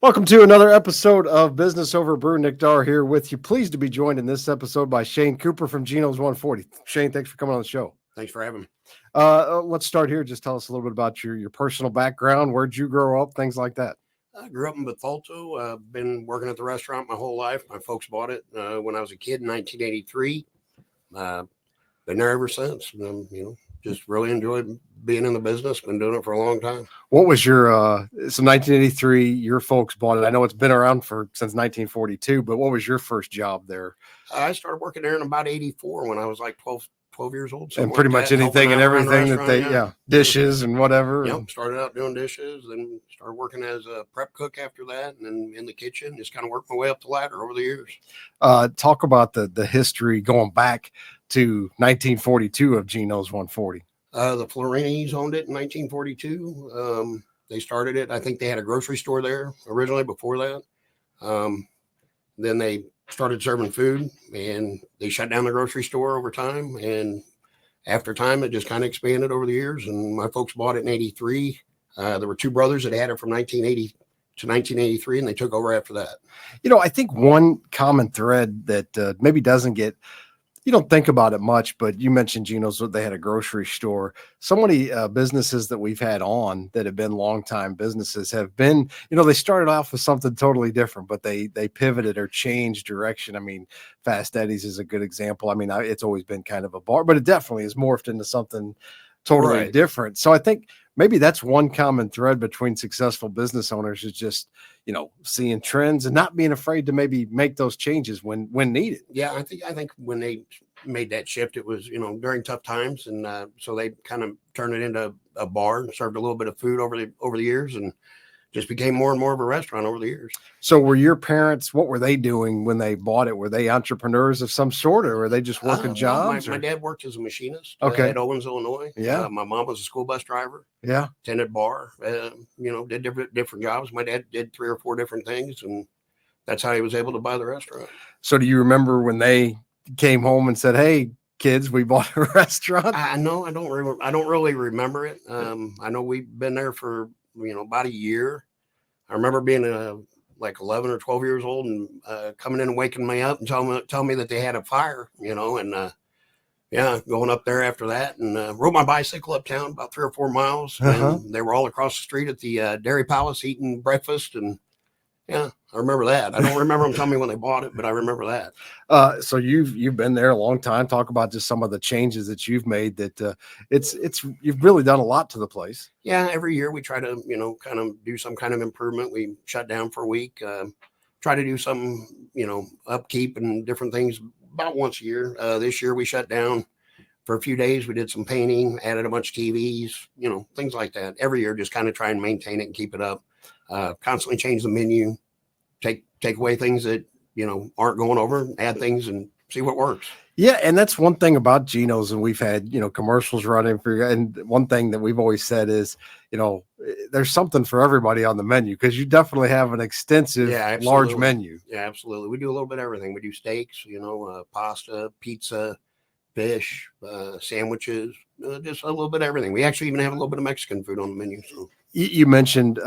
Welcome to another episode of Business Over Brew. Nick Darr here with you. Pleased to be joined in this episode by Shane Cooper from Geno's 140. Shane, thanks for coming on the show. Thanks for having me. Let's start here. Just tell us a little bit about your personal background. Where'd you grow up? Things like that. I grew up in Bethalto. Been working at the restaurant my whole life. My folks bought it when I was a kid in 1983. Been there ever since. Just really enjoyed being in the business. Been doing it for a long time. What was your so 1983? Your folks bought it. I know it's been around since 1942, but what was your first job there? I started working there in about 84 when I was like 12 years old. And pretty much anything and everything that they, dishes and whatever. Yep. Started out doing dishes, then started working as a prep cook after that, and then in the kitchen. Just kind of worked my way up the ladder over the years. Talk about the history going back to 1942 of Geno's 140. The Florinis owned it in 1942. They started it. I think they had a grocery store there originally before that. Then they started serving food, and they shut down the grocery store over time. And after time, it just kind of expanded over the years. And my folks bought it in 83. There were two brothers that had it from 1980 to 1983, and they took over after that. I think one common thread that maybe doesn't get, you don't think about it much, but you mentioned Geno's, they had a grocery store. So many businesses that we've had on that have been longtime businesses have been, they started off with something totally different, but they pivoted or changed direction. I mean, Fast Eddie's is a good example. I mean, it's always been kind of a bar, but it definitely has morphed into something totally different. So I think maybe that's one common thread between successful business owners is just, seeing trends and not being afraid to maybe make those changes when needed. Yeah, I think when they made that shift, it was, during tough times. And so they kind of turned it into a bar and served a little bit of food over the years, and just became more and more of a restaurant over the years. So were your parents, what were they doing when they bought it? Were they entrepreneurs of some sort, or were they just working jobs? My dad worked as a machinist at Owens, Illinois. Yeah. My mom was a school bus driver. Yeah. Attended bar, did different jobs. My dad did 3 or 4 different things, and that's how he was able to buy the restaurant. So do you remember when they came home and said, "Hey, kids, we bought a restaurant"? I don't really remember it. I know we've been there for about a year. I remember being like 11 or 12 years old and coming in and waking me up and telling me that they had a fire, and going up there after that, and rode my bicycle uptown about 3 or 4 miles. And they were all across the street at the Dairy Palace eating breakfast, and I remember that. I don't remember them telling me when they bought it, but I remember that. So you've been there a long time. Talk about just some of the changes that you've made. That you've really done a lot to the place. Yeah, every year we try to kind of do some kind of improvement. We shut down for a week, try to do some upkeep and different things about once a year. This year we shut down for a few days. We did some painting, added a bunch of TVs, things like that. Every year, just kind of try and maintain it and keep it up. Constantly change the menu, take away things that aren't going over, add things and see what works. Yeah, and that's one thing about Geno's, and we've had commercials running for you. And one thing that we've always said is there's something for everybody on the menu, because you definitely have an extensive, large menu. Yeah, absolutely. We do a little bit of everything. We do steaks, pasta, pizza, fish, sandwiches, just a little bit of everything. We actually even have a little bit of Mexican food on the menu. So. You mentioned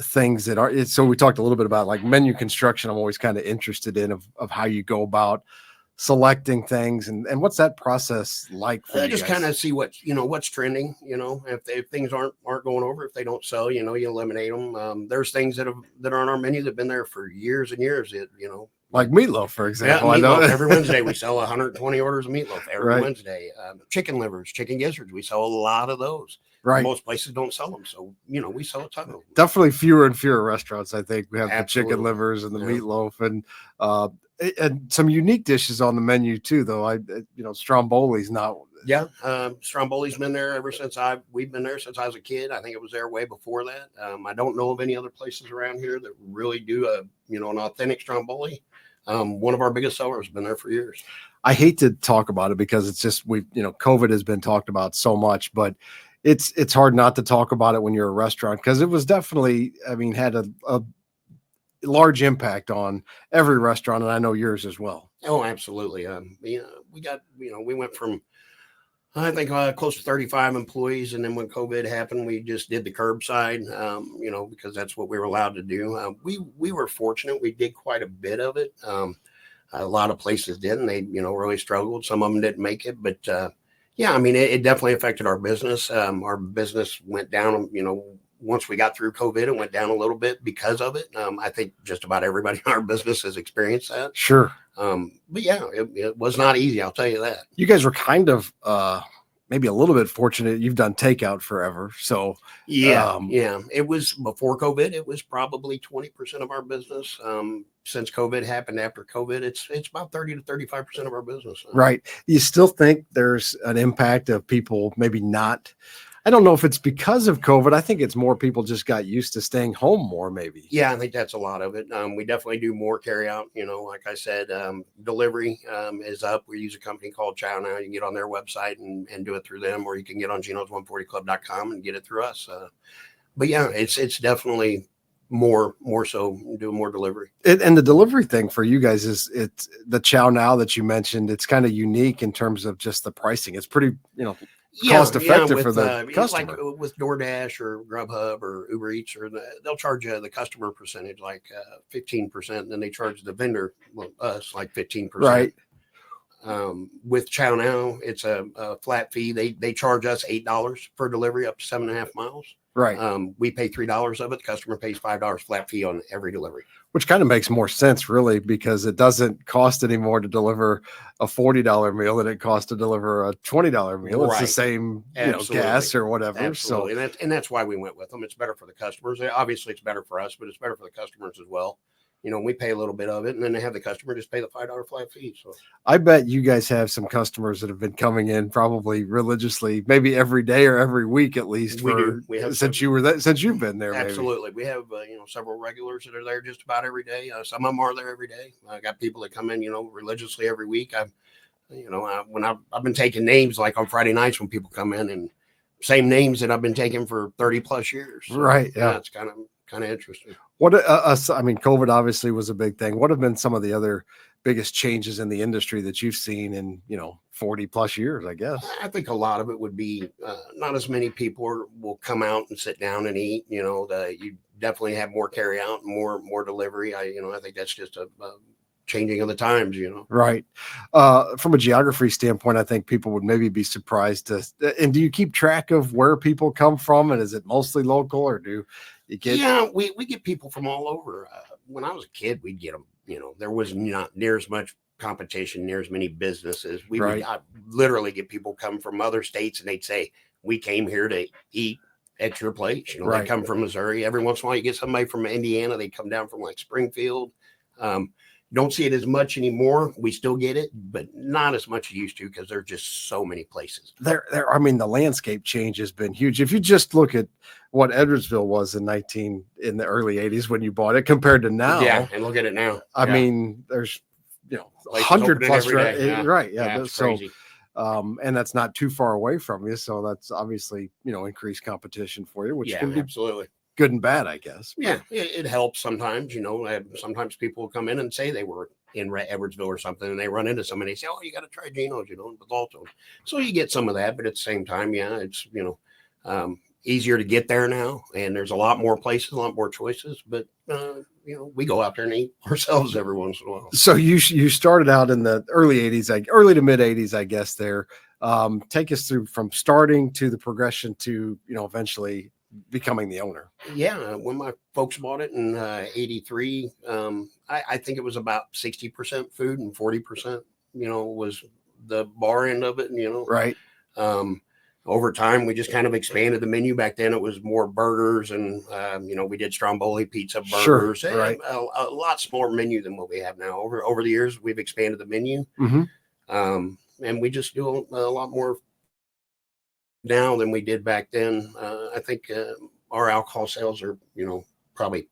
things that are, so we talked a little bit about like menu construction. I'm always kind of interested in of how you go about selecting things, and what's that process like for you just guys? Kind of see what's trending, if things aren't going over, if they don't sell, you eliminate them. There's things that are on our menu that have been there for years and years, like meatloaf, for example. Yeah, meatloaf. I know every Wednesday we sell 120 orders of meatloaf every Wednesday. Chicken livers, chicken gizzards, we sell a lot of those. Right. Most places don't sell them, so we sell a ton of them. Definitely fewer and fewer restaurants, I think, we have the chicken livers and the meatloaf, and some unique dishes on the menu too, though. Stromboli's not. Yeah, Stromboli's been there ever since we've been there since I was a kid. I think it was there way before that. I don't know of any other places around here that really do an authentic Stromboli. One of our biggest sellers has been there for years. I hate to talk about it because it's just COVID has been talked about so much, but it's hard not to talk about it when you're a restaurant, because it was definitely, had a large impact on every restaurant, and I know yours as well. Oh, absolutely. We went from I think close to 35 employees. And then when COVID happened, we just did the curbside, because that's what we were allowed to do. We were fortunate. We did quite a bit of it. A lot of places didn't. They, really struggled. Some of them didn't make it. But yeah, I mean, it definitely affected our business. Our business went down, once we got through COVID, it went down a little bit because of it. I think just about everybody in our business has experienced that. Sure. But yeah, it was not easy. I'll tell you that. You guys were kind of maybe a little bit fortunate. You've done takeout forever. So yeah, it was before COVID. It was probably 20% of our business. Since COVID happened, after COVID, it's about 30 to 35% of our business. Right. You still think there's an impact of people maybe not, I don't know if it's because of COVID. I think it's more people just got used to staying home more, maybe. Yeah, I think that's a lot of it. We definitely do more carry out. Like I said, delivery is up. We use a company called Chow now. You can get on their website and do it through them, or you can get on genos140club.com and get it through us. But yeah, it's definitely more so doing more delivery. And the delivery thing for you guys is it's the Chow Now that you mentioned. It's kind of unique in terms of just the pricing. It's pretty, cost effective for the customer. Like with DoorDash or Grubhub or Uber Eats, they'll charge the customer percentage like 15%, and then they charge the vendor, us, like 15%. Right. With Chow Now, it's a flat fee. They charge us $8 per delivery up to 7.5 miles. Right. We pay $3 of it. The customer pays $5 flat fee on every delivery. Which kind of makes more sense, really, because it doesn't cost any more to deliver a $40 meal than it costs to deliver a $20 meal. Right. It's the same, gas or whatever. Absolutely. So, and that's why we went with them. It's better for the customers. Obviously, it's better for us, but it's better for the customers as well. We pay a little bit of it, and then they have the customer just pay the $5 flat fee. So I bet you guys have some customers that have been coming in probably religiously, maybe every day or every week at least. We do. We have since you've been there. Absolutely, maybe. We have several regulars that are there just about every day. Some of them are there every day. I got people that come in religiously every week. I've been taking names like on Friday nights when people come in, and same names that I've been taking for 30 plus years. So, right. Yeah. It's kind of interesting. What I mean, COVID obviously was a big thing. What have been some of the other biggest changes in the industry that you've seen in 40 plus years? I guess I think a lot of it would be not as many people will come out and sit down and eat. You definitely have more carry out, more delivery. I think that's just a changing of the times. Right. From a geography standpoint, I think people would maybe be surprised and do you keep track of where people come from, and is it mostly local, or do you get? Yeah, we get people from all over. When I was a kid, we'd get them. There was not near as much competition, near as many businesses. We would literally get people come from other states, and they'd say, "We came here to eat at your place." They come from Missouri. Every once in a while, you get somebody from Indiana. They come down from like Springfield. Don't see it as much anymore. We still get it, but not as much as used to, because there's just so many places. I mean, the landscape change has been huge. If you just look at what Edwardsville was in the early 80s when you bought it compared to now. Yeah, and look at it now. I mean, there's 100 plus, right? Yeah. Right. Yeah. That's crazy. And that's not too far away from you. So that's obviously, increased competition for you, which can be absolutely good and bad, I guess. Yeah, it helps sometimes. Sometimes people will come in and say they were in Edwardsville or something, and they run into somebody. They say, "Oh, you got to try Geno's," but also, so you get some of that. But at the same time, it's easier to get there now, and there's a lot more places, a lot more choices. But we go out there and eat ourselves every once in a while. So you started out in the early 80s, like early to mid 80s, I guess. There, take us through from starting to the progression to eventually becoming the owner. Yeah, when my folks bought it in 83, I think it was about 60% food and 40% was the bar end of it. Right. Over time, we just kind of expanded the menu. Back then it was more burgers, and we did stromboli pizza, burgers. Sure, right. A lot smaller menu than what we have now. Over the years, we've expanded the menu. Mm-hmm. And we just do a lot more now than we did back then. I think our alcohol sales are, probably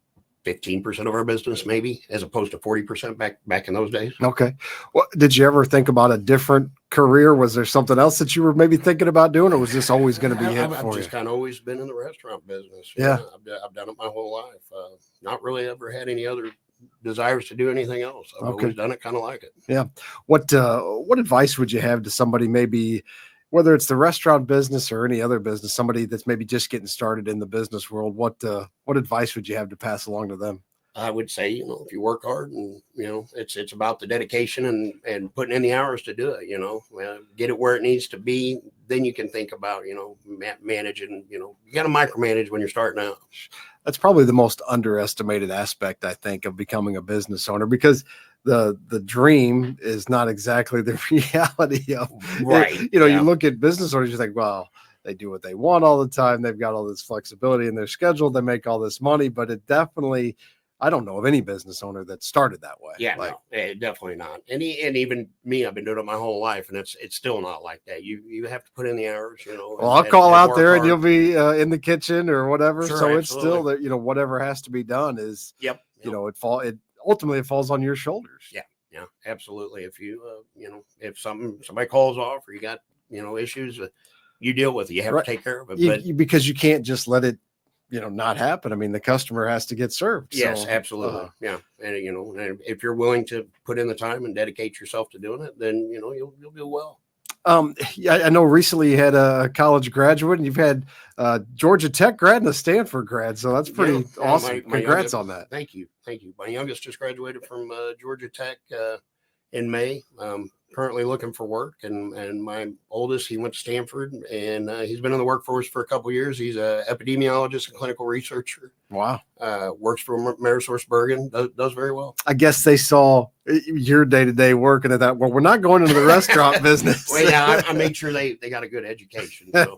15% of our business, maybe, as opposed to 40% back in those days. Okay. Well, did you ever think about a different career? Was there something else that you were maybe thinking about doing, or was this always going to be it for you? I've just kind of always been in the restaurant business. Yeah. I've done it my whole life. Not really ever had any other desires to do anything else. I've always done it kind of like it. Yeah. What advice would you have to somebody maybe whether it's the restaurant business or any other business, somebody that's maybe just getting started in the business world, what advice would you have to pass along to them? I would say, if you work hard and, it's about the dedication and putting in the hours to do it, get it where it needs to be. Then you can think about, managing, you got to micromanage when you're starting out. That's probably the most underestimated aspect, I think, of becoming a business owner, because the dream is not exactly the reality of right. it. You look at business owners, you think, well, they do what they want all the time. They've got all this flexibility in their schedule. They make all this money, but it definitely, I don't know of any business owner that started that way. Yeah, no, definitely not. And even me, I've been doing it my whole life, and it's still not like that. You have to put in the hours, Well, I'll call out there, and you'll be in the kitchen or whatever. Sure, so absolutely. It's still that whatever has to be done is. Yep. It ultimately it falls on your shoulders. Yeah, absolutely. If you if somebody calls off or you got issues, you deal with it. You have to take care of it. Because you can't just let it not happen. I mean, the customer has to get served. Yes, absolutely. Yeah. And, and if you're willing to put in the time and dedicate yourself to doing it, then, you'll do well. I know recently you had a college graduate, and you've had Georgia Tech grad and a Stanford grad. So that's pretty awesome. Congrats on that. Thank you. My youngest just graduated from Georgia Tech in May. Currently looking for work, and my oldest, he went to Stanford, and he's been in the workforce for a couple of years. He's an epidemiologist and clinical researcher. Wow. Works for AmerisourceBergen, does very well. I guess they saw your day-to-day work and they thought, well, we're not going into the restaurant business. Well, yeah, I made sure they got a good education. So.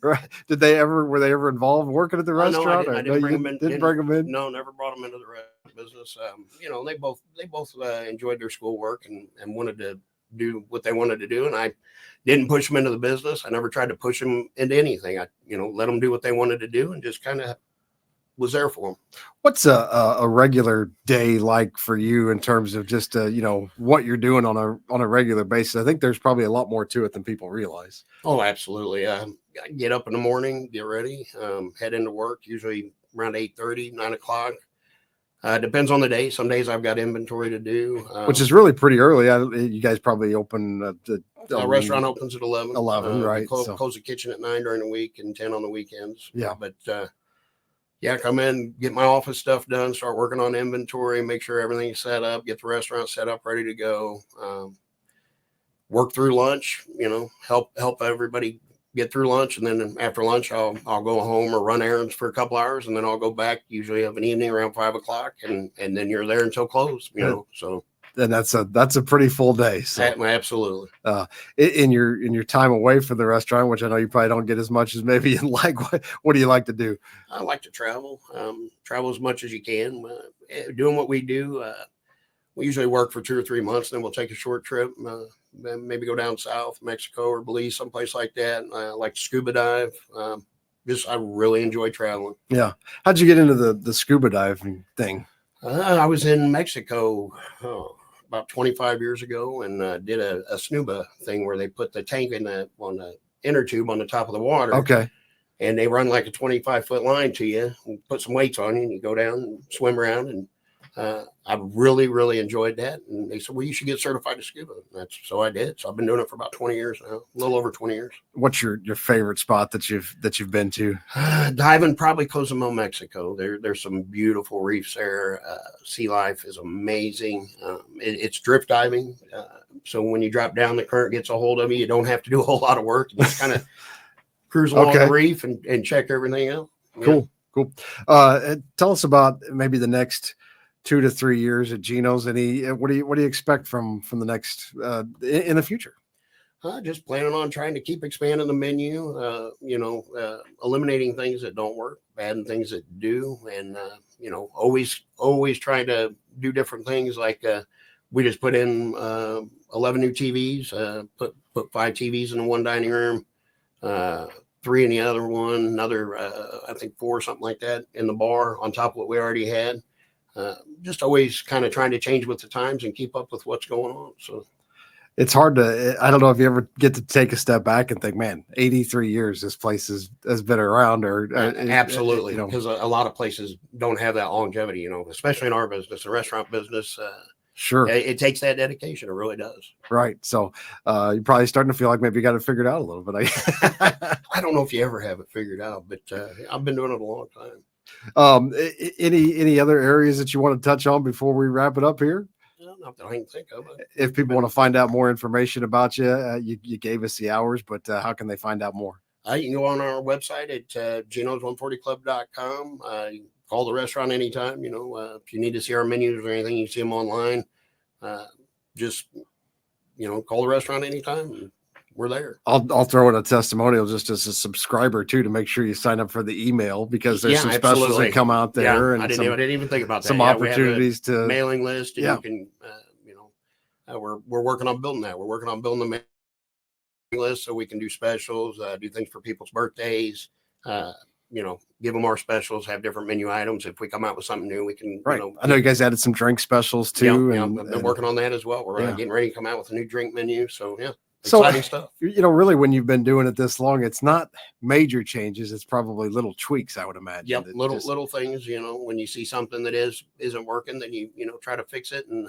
Right. Were they ever involved working at the restaurant? No, I didn't bring them in. In? No, never brought them into the restaurant business. They both enjoyed their schoolwork and wanted to do what they wanted to do, and I didn't push them into the business. I never tried to push them into anything. I let them do what they wanted to do and just kind of was there for them. What's a regular day like for you in terms of just what you're doing on a regular basis? I think there's probably a lot more to it than people realize. Oh, absolutely. I get up in the morning, get ready, head into work, usually around 8:30, 9 o'clock. Depends on the day. Some days I've got inventory to do, which is really pretty early. You guys probably open the restaurant opens at 11. 11, right? Close the kitchen at 9 during the week and 10 on the weekends. Yeah, but come in, get my office stuff done, start working on inventory, make sure everything's set up, get the restaurant set up, ready to go. Work through lunch. Help everybody get through lunch, and then after lunch I'll go home or run errands for a couple hours, and then I'll go back usually of an evening around 5 o'clock, and then you're there until close. So then that's a pretty full day. So absolutely. In your time away from the restaurant, which I know you probably don't get as much as maybe you like, what do you like to do? I like to travel as much as you can. Doing what we do, we usually work for 2 or 3 months, then we'll take a short trip, maybe go down south, Mexico or Belize, someplace like that. I like to scuba dive. I really enjoy traveling. Yeah. How'd you get into the scuba diving thing? I was in Mexico about 25 years ago and did a snuba thing where they put the tank on the inner tube on the top of the water. Okay. And they run like a 25-foot line to you and put some weights on you, and you go down and swim around. And I really, really enjoyed that. And they said, well, you should get certified to scuba. So I did. So I've been doing it for about 20 years now, a little over 20 years. What's your favorite spot that you've been to? Diving, probably Cozumel, Mexico. There's some beautiful reefs there. Sea life is amazing. It's drift diving. So when you drop down, the current gets a hold of you. You don't have to do a whole lot of work. You just kind of cruise along the reef and check everything out. Yeah. Cool. Tell us about maybe the next 2 to 3 years at Geno's. What do you expect from the next in the future? Just planning on trying to keep expanding the menu, eliminating things that don't work, adding things that do, and always trying to do different things. Like we just put in 11 new TVs, put 5 TVs in one dining room, 3 in the other one, another I think 4 or something like that in the bar on top of what we already had. Just always kind of trying to change with the times and keep up with what's going on. So it's hard to, I don't know if you ever get to take a step back and think, man, 83 years this place has been around. Absolutely. Because a lot of places don't have that longevity, especially in our business, the restaurant business. Sure. It takes that dedication. It really does. Right. So you're probably starting to feel like maybe you got it figured out a little bit. I don't know if you ever have it figured out, but I've been doing it a long time. Any other areas that you want to touch on before we wrap it up here? Not that I can think of. If people want to find out more information about you, you gave us the hours, but how can they find out more? You can go on our website at genos140club.com. Call the restaurant anytime. If you need to see our menus or anything, you see them online. Just call the restaurant anytime. We're there. I'll throw in a testimonial just as a subscriber too, to make sure you sign up for the email, because there's some specials that come out there, and I didn't even think about that. Some opportunities to mailing list. And you can, we're working on building that. We're working on building the mailing list so we can do specials, do things for people's birthdays. Give them our specials, have different menu items. If we come out with something new, we can. Right. I know you guys added some drink specials too. I've been working on that as well. We're getting ready to come out with a new drink menu. So exciting stuff. Really, when you've been doing it this long, it's not major changes. It's probably little tweaks, I would imagine. Yep, little things. When you see something that isn't working, then you try to fix it, and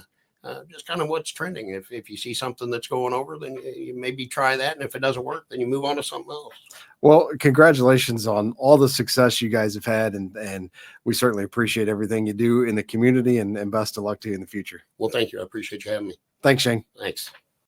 just kind of what's trending. If you see something that's going over, then you maybe try that, and if it doesn't work, then you move on to something else. Well, congratulations on all the success you guys have had, and we certainly appreciate everything you do in the community, and best of luck to you in the future. Well, thank you. I appreciate you having me. Thanks, Shane. Thanks.